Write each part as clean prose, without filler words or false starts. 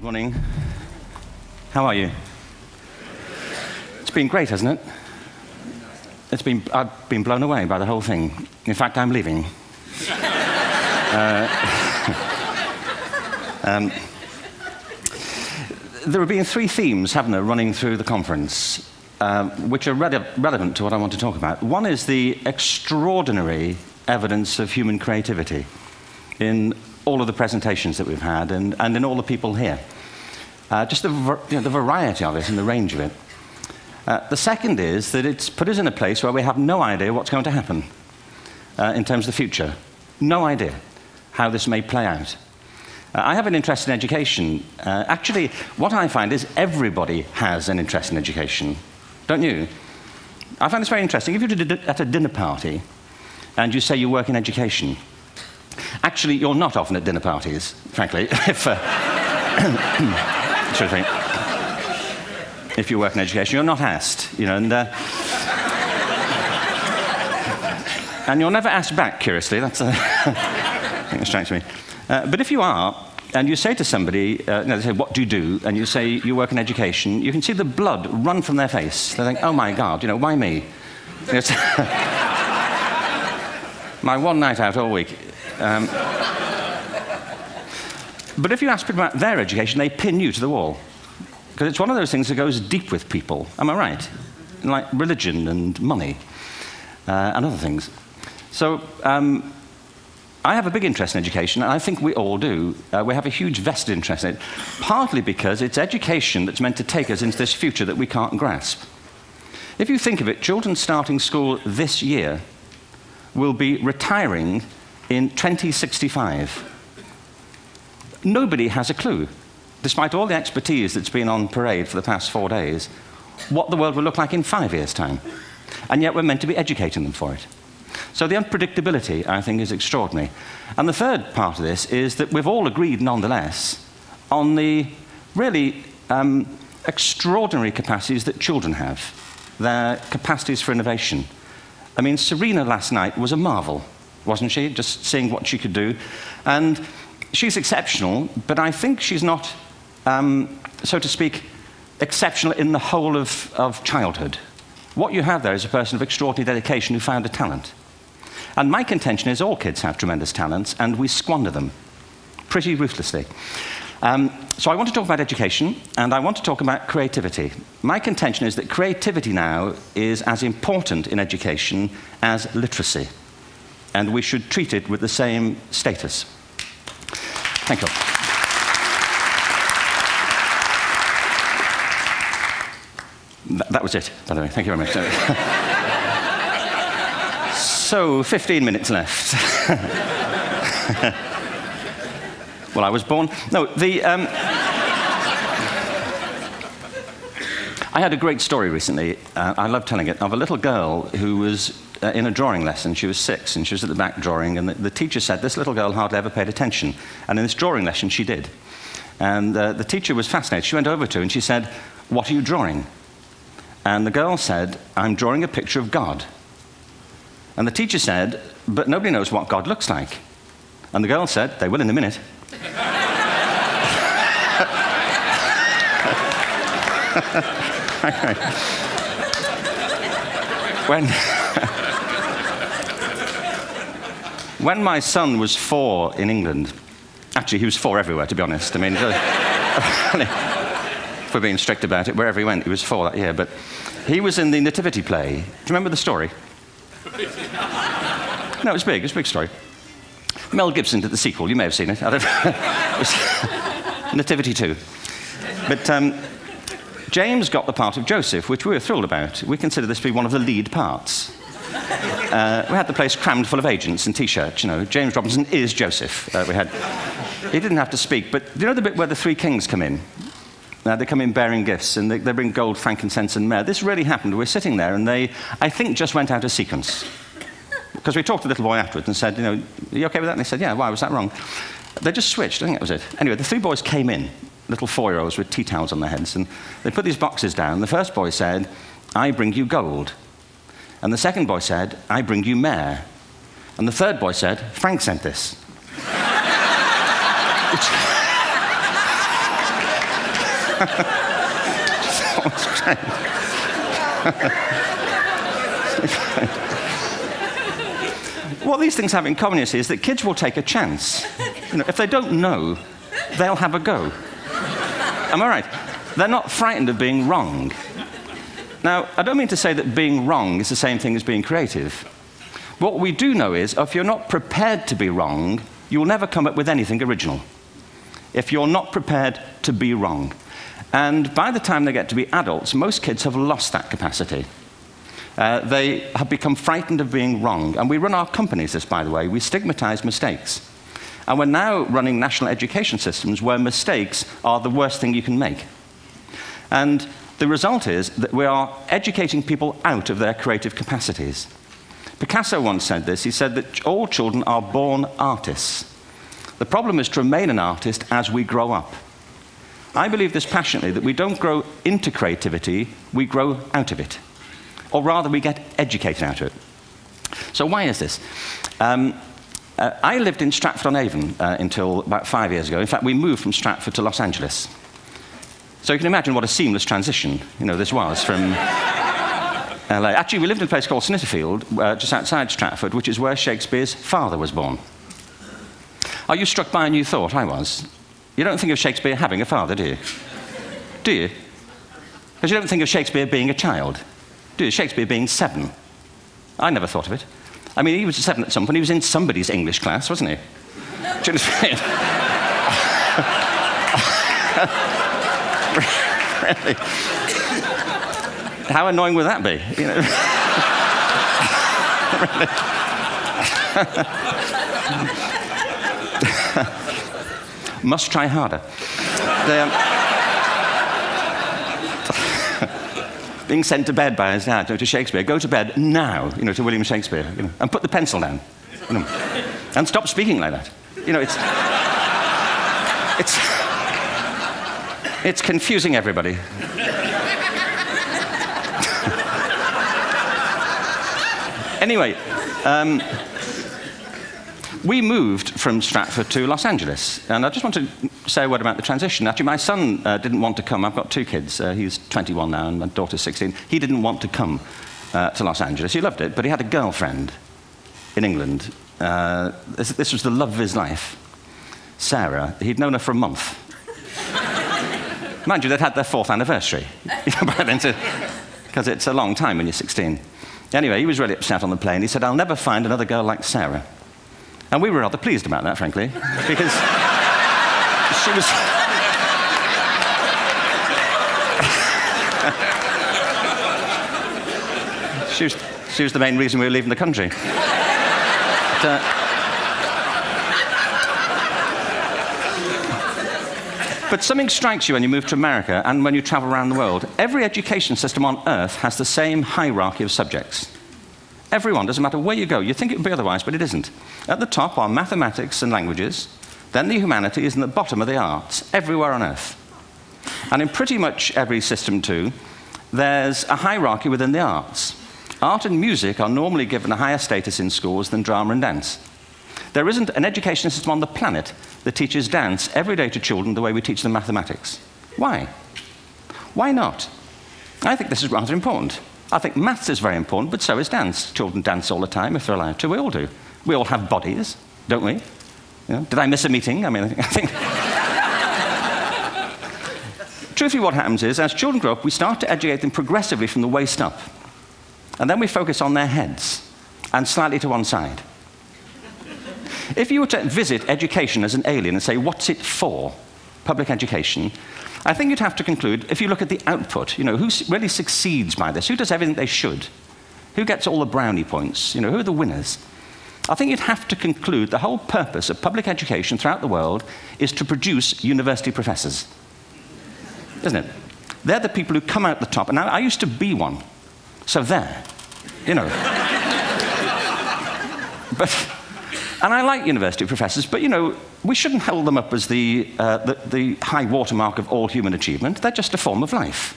morning. How are you? It's been great, hasn't it? I've been blown away by the whole thing. In fact, I'm leaving. There have been three themes, haven't there, running through the conference, which are relevant to what I want to talk about. One is the extraordinary evidence of human creativity in all of the presentations that we've had and in all the people here. Just the variety of it and the range of it. The second is that it's put us in a place where we have no idea what's going to happen in terms of the future. No idea how this may play out. I have an interest in education. Actually, what I find is everybody has an interest in education. Don't you? I find this very interesting. If you're at a dinner party and you say you work in education, actually, you're not often at dinner parties, frankly, if you work in education. You're not asked, you know, and you're never asked back, curiously. That's I think that strikes me. But if you are, and you say to somebody, they say, what do you do? And you say, you work in education, you can see the blood run from their face. They think, oh my God, you know, why me? It's my one night out all week. But if you ask people about their education, they pin you to the wall. Because it's one of those things that goes deep with people. Am I right? Like religion and money and other things. So I have a big interest in education, and I think we all do. We have a huge vested interest in it, partly because it's education that's meant to take us into this future that we can't grasp. If you think of it, children starting school this year will be retiring in 2065. Nobody has a clue, despite all the expertise that's been on parade for the past 4 days, what the world will look like in 5 years' time. And yet we're meant to be educating them for it. So the unpredictability, I think, is extraordinary. And the third part of this is that we've all agreed, nonetheless, on the really extraordinary capacities that children have, their capacities for innovation. I mean, Serena last night was a marvel, wasn't she? Just seeing what she could do. And she's exceptional, but I think she's not, so to speak, exceptional in the whole of childhood. What you have there is a person of extraordinary dedication who found a talent. And my contention is all kids have tremendous talents, and we squander them pretty ruthlessly. So I want to talk about education, and I want to talk about creativity. My contention is that creativity now is as important in education as literacy, and we should treat it with the same status. Thank you. That was it, by the way. Thank you very much. So, 15 minutes left. Well, I was born... No, I had a great story recently, I love telling it, of a little girl who was in a drawing lesson. She was 6, and she was at the back drawing, and the teacher said this little girl hardly ever paid attention. And in this drawing lesson, she did. And the teacher was fascinated. She went over to her and she said, "What are you drawing?" And the girl said, "I'm drawing a picture of God." And the teacher said, "But nobody knows what God looks like." And the girl said, "They will in a minute." When my son was 4 in England, actually he was 4 everywhere, to be honest. I mean, if we're being strict about it, wherever he went, he was 4 that year. But he was in the Nativity play. Do you remember the story? No, it was big. It was a big story. Mel Gibson did the sequel. You may have seen it. I don't know. It was Nativity 2. But James got the part of Joseph, which we were thrilled about. We consider this to be one of the lead parts. We had the place crammed full of agents and T-shirts, you know. James Robinson is Joseph. He didn't have to speak, but do you know the bit where the 3 kings come in? They come in bearing gifts, and they bring gold, frankincense, and myrrh. This really happened. We're sitting there, and they, I think, just went out of sequence. Because we talked to the little boy afterwards and said, you know, are you okay with that? And they said, yeah, why was that wrong? They just switched. I think that was it. Anyway, the 3 boys came in, little 4-year-olds with tea towels on their heads, and they put these boxes down. The first boy said, "I bring you gold." And the second boy said, "I bring you myrrh." And the third boy said, "Frank sent this." It's great. What these things have in common, you see, is that kids will take a chance. If they don't know, they'll have a go. Am I right? They're not frightened of being wrong. Now, I don't mean to say that being wrong is the same thing as being creative. What we do know is, if you're not prepared to be wrong, you'll never come up with anything original. If you're not prepared to be wrong. And by the time they get to be adults, most kids have lost that capacity. They have become frightened of being wrong. And we run our companies this, by the way. We stigmatize mistakes. And we're now running national education systems where mistakes are the worst thing you can make. And the result is that we are educating people out of their creative capacities. Picasso once said this. He said that all children are born artists. The problem is to remain an artist as we grow up. I believe this passionately, that we don't grow into creativity, we grow out of it. Or rather, we get educated out of it. So why is this? I lived in Stratford-on-Avon until about 5 years ago. In fact, we moved from Stratford to Los Angeles. So you can imagine what a seamless transition this was from LA. Actually, we lived in a place called Snitterfield, just outside Stratford, which is where Shakespeare's father was born. Are you struck by a new thought? I was. You don't think of Shakespeare having a father, do you? Do you? Because you don't think of Shakespeare being a child, do you? Shakespeare being 7. I never thought of it. I mean, he was 7 at some point. He was in somebody's English class, wasn't he? Do you understand? Really? How annoying would that be? Must try harder. Being sent to bed by his dad to Shakespeare. Go to bed now, to William Shakespeare, and put the pencil down, and stop speaking like that. It's confusing everybody. Anyway, we moved from Stratford to Los Angeles, and I just want to say a word about the transition. Actually, my son didn't want to come. I've got 2 kids. He's 21 now, and my daughter's 16. He didn't want to come to Los Angeles. He loved it, but he had a girlfriend in England. This was the love of his life, Sarah. He'd known her for a month. Mind you, they'd had their 4th anniversary by then, because it's a long time when you're 16. Anyway, he was really upset on the plane. He said, "I'll never find another girl like Sarah." And we were rather pleased about that, frankly, because she was the main reason we were leaving the country. But something strikes you when you move to America and when you travel around the world. Every education system on Earth has the same hierarchy of subjects. Everyone, doesn't matter where you go. You think it would be otherwise, but it isn't. At the top are mathematics and languages, then the humanities, and at the bottom are the arts, everywhere on Earth. And in pretty much every system, too, there's a hierarchy within the arts. Art and music are normally given a higher status in schools than drama and dance. There isn't an education system on the planet that teaches dance every day to children the way we teach them mathematics. Why? Why not? I think this is rather important. I think maths is very important, but so is dance. Children dance all the time if they're allowed to. We all do. We all have bodies, don't we? Did I miss a meeting? I mean, I think... Truthfully, what happens is, as children grow up, we start to educate them progressively from the waist up. And then we focus on their heads, and slightly to one side. If you were to visit education as an alien and say, what's it for, public education, I think you'd have to conclude, if you look at the output, who really succeeds by this? Who does everything they should? Who gets all the brownie points? Who are the winners? I think you'd have to conclude the whole purpose of public education throughout the world is to produce university professors. Isn't it? They're the people who come out the top. And I used to be one. So there. And I like university professors, but, we shouldn't hold them up as the high watermark of all human achievement. They're just a form of life.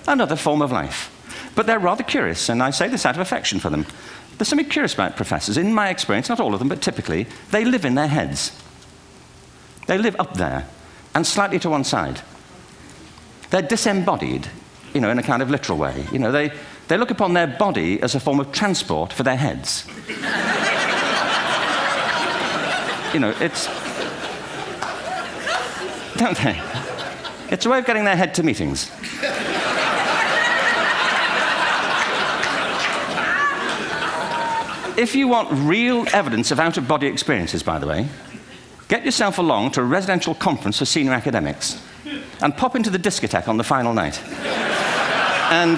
Another form of life. But they're rather curious, and I say this out of affection for them. There's something curious about professors. In my experience, not all of them, but typically, they live in their heads. They live up there, and slightly to one side. They're disembodied, in a kind of literal way. They look upon their body as a form of transport for their heads. It's... Don't they? It's a way of getting their head to meetings. If you want real evidence of out-of-body experiences, by the way, get yourself along to a residential conference for senior academics and pop into the discotheque on the final night. And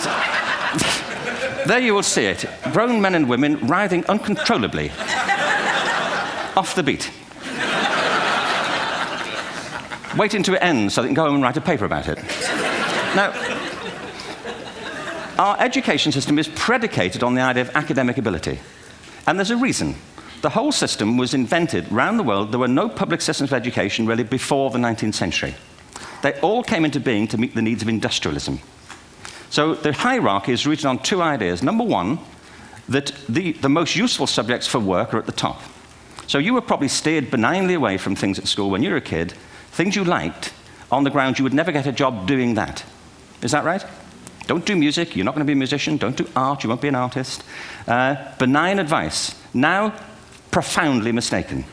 there you will see it. Grown men and women writhing uncontrollably off the beat, waiting to it ends so they can go home and write a paper about it. Now, our education system is predicated on the idea of academic ability. And there's a reason. The whole system was invented around the world. There were no public systems of education really before the 19th century. They all came into being to meet the needs of industrialism. So the hierarchy is rooted on two ideas. Number one, that the most useful subjects for work are at the top. So you were probably steered benignly away from things at school when you were a kid, things you liked, on the grounds you would never get a job doing that. Is that right? Don't do music, you're not going to be a musician. Don't do art, you won't be an artist. Benign advice, now profoundly mistaken.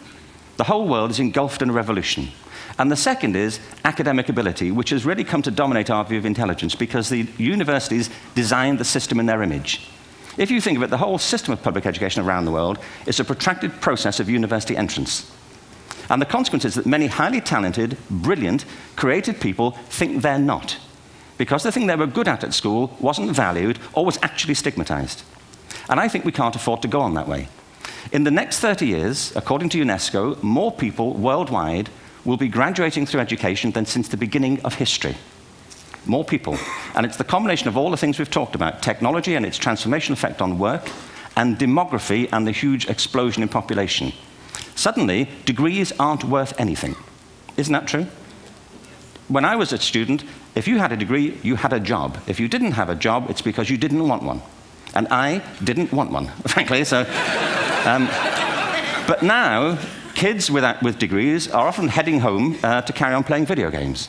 The whole world is engulfed in a revolution. And the second is academic ability, which has really come to dominate our view of intelligence because the universities designed the system in their image. If you think of it, the whole system of public education around the world is a protracted process of university entrance. And the consequence is that many highly talented, brilliant, creative people think they're not, because the thing they were good at school wasn't valued or was actually stigmatized. And I think we can't afford to go on that way. In the next 30 years, according to UNESCO, more people worldwide will be graduating through education than since the beginning of history. More people. And it's the combination of all the things we've talked about, technology and its transformational effect on work, and demography and the huge explosion in population. Suddenly, degrees aren't worth anything. Isn't that true? When I was a student, if you had a degree, you had a job. If you didn't have a job, it's because you didn't want one. And I didn't want one, frankly. So, but now, kids with degrees are often heading home to carry on playing video games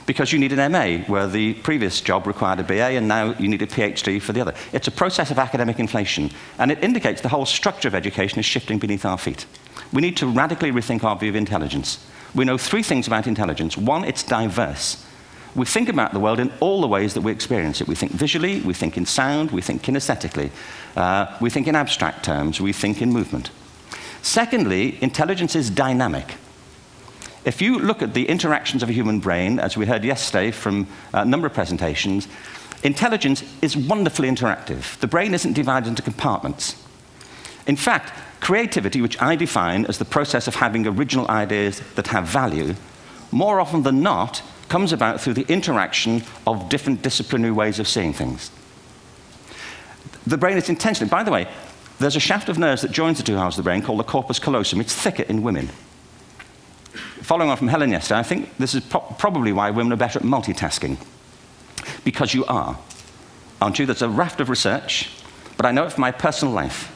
because you need an MA, where the previous job required a BA, and now you need a PhD for the other. It's a process of academic inflation, and it indicates the whole structure of education is shifting beneath our feet. We need to radically rethink our view of intelligence. We know three things about intelligence. One, it's diverse. We think about the world in all the ways that we experience it. We think visually, we think in sound, we think kinesthetically, we think in abstract terms, we think in movement. Secondly, intelligence is dynamic. If you look at the interactions of a human brain, as we heard yesterday from a number of presentations, intelligence is wonderfully interactive. The brain isn't divided into compartments. In fact, creativity, which I define as the process of having original ideas that have value, more often than not, comes about through the interaction of different disciplinary ways of seeing things. The brain is intentionally, by the way, there's a shaft of nerves that joins the two halves of the brain called the corpus callosum. It's thicker in women. Following on from Helen yesterday, I think this is probably why women are better at multitasking. Because you are. Aren't you? There's a raft of research, but I know it from my personal life.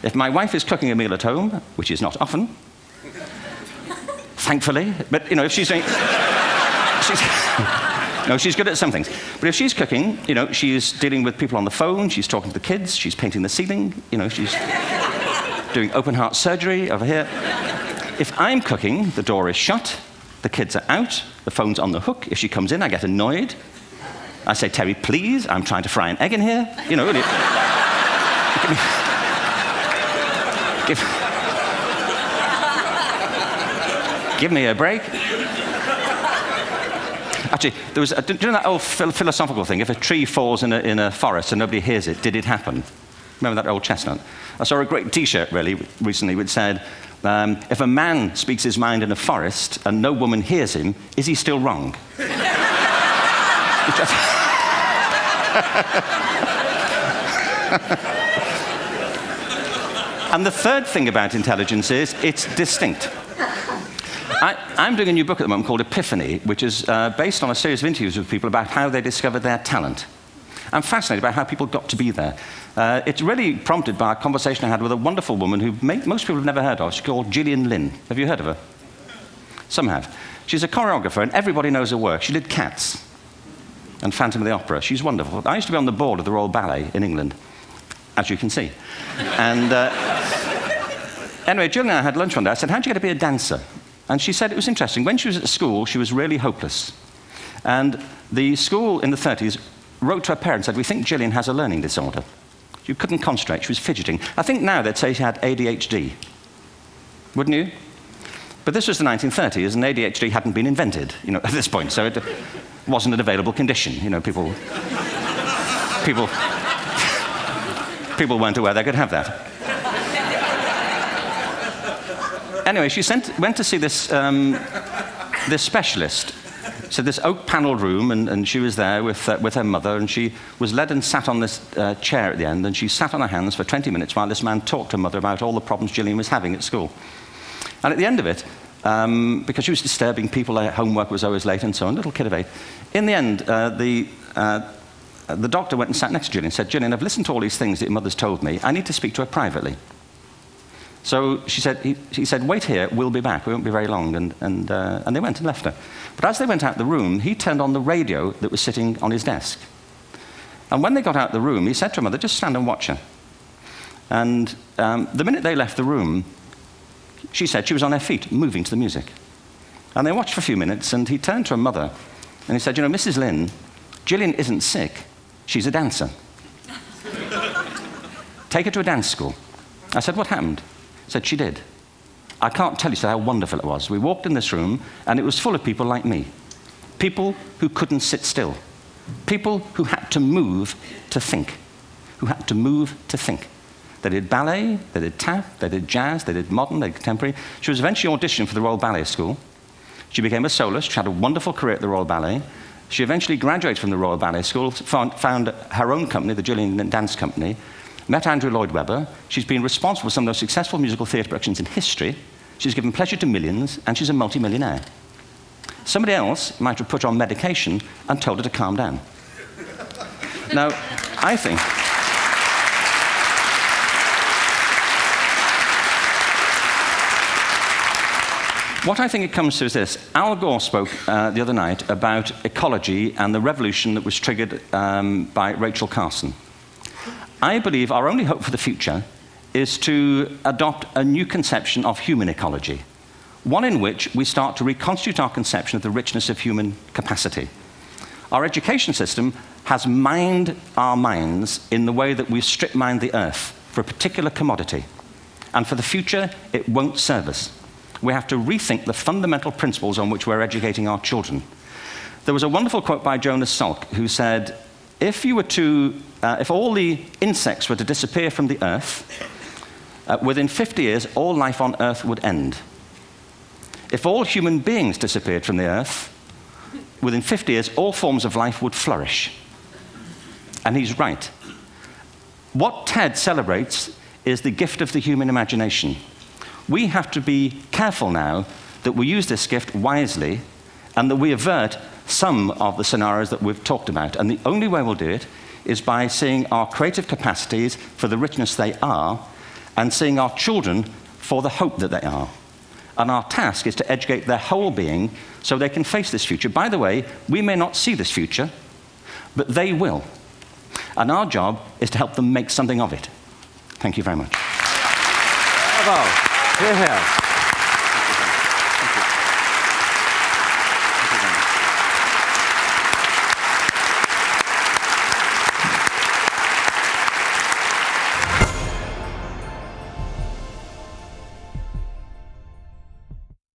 If my wife is cooking a meal at home, which is not often, thankfully, but if she's doing... No, she's good at some things. But if she's cooking, she's dealing with people on the phone, she's talking to the kids, she's painting the ceiling, she's doing open heart surgery over here. If I'm cooking, the door is shut, the kids are out, the phone's on the hook. If she comes in, I get annoyed. I say, Terry, please, I'm trying to fry an egg in here. Really. Give me a break. Actually, do you know that old philosophical thing? If a tree falls in a forest and nobody hears it, did it happen? Remember that old chestnut? I saw a great T-shirt recently which said, if a man speaks his mind in a forest and no woman hears him, is he still wrong? And the third thing about intelligence is it's distinct. I'm doing a new book at the moment called Epiphany, which is based on a series of interviews with people about how they discovered their talent. I'm fascinated by how people got to be there. It's really prompted by a conversation I had with a wonderful woman who most people have never heard of. She's called Gillian Lynn. Have you heard of her? Some have. She's a choreographer, and everybody knows her work. She did Cats. and Phantom of the Opera. She's wonderful. I used to be on the board of the Royal Ballet in England, as you can see. And anyway, Jill and I had lunch one day. I said, how'd you get to be a dancer? And she said it was interesting. When she was at school, she was really hopeless. And the school in the 30s wrote to her parents and said, we think Gillian has a learning disorder. She couldn't concentrate. She was fidgeting. I think now they'd say she had ADHD. Wouldn't you? But this was the 1930s, and ADHD hadn't been invented, at this point. So it wasn't an available condition. People weren't aware they could have that. Anyway, she went to see this specialist. So this oak-panelled room, and she was there with her mother, and she was led and sat on this chair at the end, and she sat on her hands for 20 minutes while this man talked to her mother about all the problems Gillian was having at school. And at the end of it, because she was disturbing people, her homework was always late and so on, little kid of 8, in the end, the doctor went and sat next to Gillian and said, Gillian, I've listened to all these things that your mother's told me. I need to speak to her privately. So he said, wait here, we'll be back. We won't be very long. And they went and left her. But as they went out the room, he turned on the radio that was sitting on his desk. And when they got out the room, he said to her mother, just stand and watch her. And the minute they left the room, she said she was on her feet, moving to the music. And they watched for a few minutes, and he turned to her mother, and he said, Mrs. Lynn, Gillian isn't sick. She's a dancer. Take her to a dance school. I said, what happened? He said, she did. I can't tell you how wonderful it was. We walked in this room, and it was full of people like me. People who couldn't sit still. People who had to move to think. Who had to move to think. They did ballet, they did tap, they did jazz, they did modern, they did contemporary. She was eventually auditioned for the Royal Ballet School. She became a soloist. She had a wonderful career at the Royal Ballet. She eventually graduated from the Royal Ballet School, found her own company, the Gillian Dance Company, met Andrew Lloyd Webber. She's been responsible for some of the most successful musical theatre productions in history. She's given pleasure to millions, and she's a multi-millionaire. Somebody else might have put her on medication and told her to calm down. Now, I think... What I think it comes to is this. Al Gore spoke the other night about ecology and the revolution that was triggered by Rachel Carson. I believe our only hope for the future is to adopt a new conception of human ecology, one in which we start to reconstitute our conception of the richness of human capacity. Our education system has mined our minds in the way that we've strip-mined the earth for a particular commodity, and for the future, it won't serve us. We have to rethink the fundamental principles on which we're educating our children. There was a wonderful quote by Jonas Salk, who said, if all the insects were to disappear from the earth, within 50 years, all life on earth would end. If all human beings disappeared from the earth, within 50 years, all forms of life would flourish. And he's right. What TED celebrates is the gift of the human imagination. We have to be careful now that we use this gift wisely and that we avert some of the scenarios that we've talked about. And the only way we'll do it is by seeing our creative capacities for the richness they are and seeing our children for the hope that they are. And our task is to educate their whole being so they can face this future. By the way, we may not see this future, but they will. And our job is to help them make something of it. Thank you very much. Bravo. Here, here.